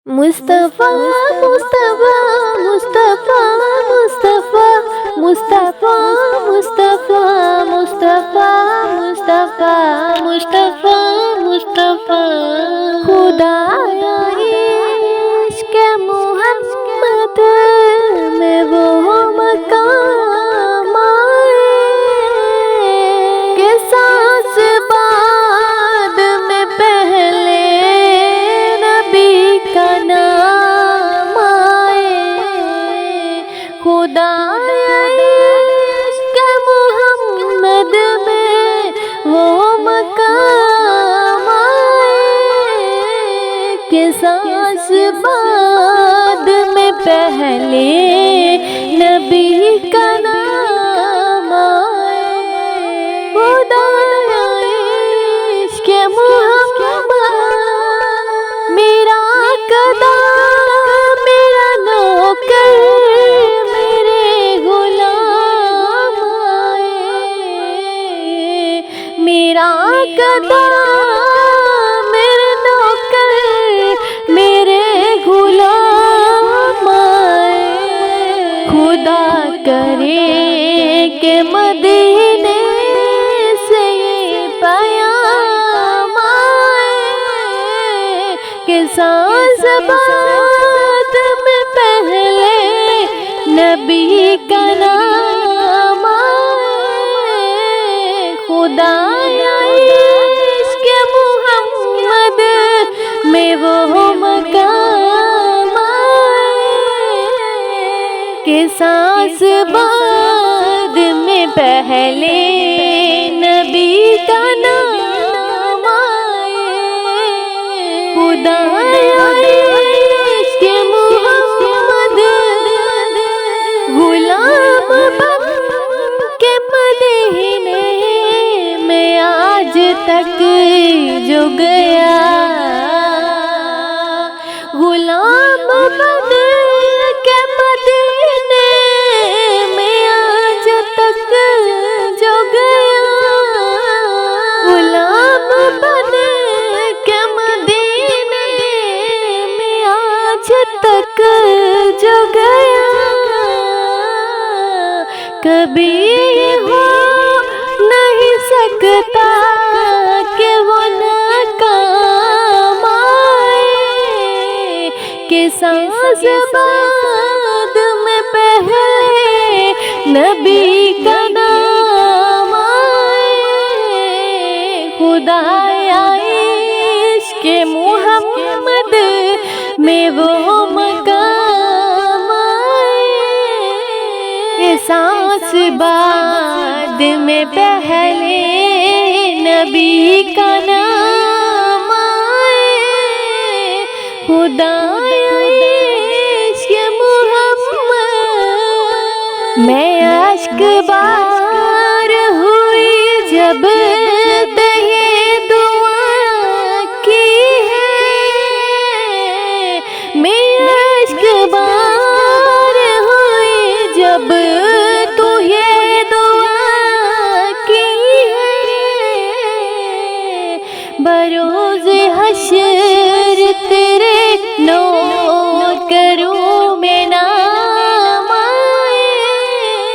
मुस्तफा मुस्तफा मुस्तफा मुस्तफा मुस्तफा मुस्तफा मुस्तफा मुस्तफा मुस्तफा मुस्तफा खुदाया इश्क़ मोहम्मद में वो मकाम आए कि सांस बाद में पहले नबी का नाम आए। खुदाया इश्क़ मोहम्मद में वो मकाम आए कि सांस बाद में पहले नबी का नाम आए। खुदाया इश्क़ मोहम्मद मेरा गदा मेरा नौकर मेरे गुलाम आए। मेरा गदा मेरे नौकर मेरे गुलाम आए। खुदा करे कि मदीने से ये पैगाम आए कि सांस बाद में पहले नबी का नाम आए। खुदाया इश्क़ मोहम्मद में वो मकाम आए कि सांस बाद में पहले नबी का नाम आए। खुदाया इश्क़ मोहम्मद गुलाम बन के मदीने में आज तक जो गया। गुलाम बन के मदीने में आज तक जो गया। गुलाम बन के मदीने में आज तक जो गया। कभी हो नहीं सकता कि वो नाकाम आए कि सांस बाद में पहले नबी का नाम आए। खुदाया इश्क़ मोहम्मद में वो मकाम आए। सांस बाद में पहले नबी का नाम आए। खुदाया इश्क़ मोहम्मद मैं अश्क बार हुई जब ये दुआ की है। मैं अश्क बार हुई जब तू ये दुआ की है। बरोज़ हश्र तेरे नौकरों में नाम आए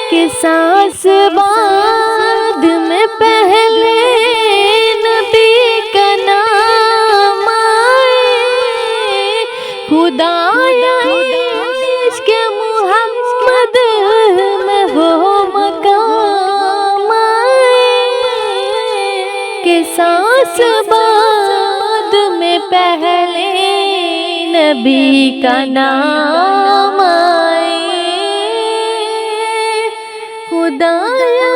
कि सांस बाद में पहले नबी का नाम आए। खुदाया इश्क़ मोहम्मद में वो मकाम आए कि सांस बाद में पहले नबी का नाम आए। खुदाया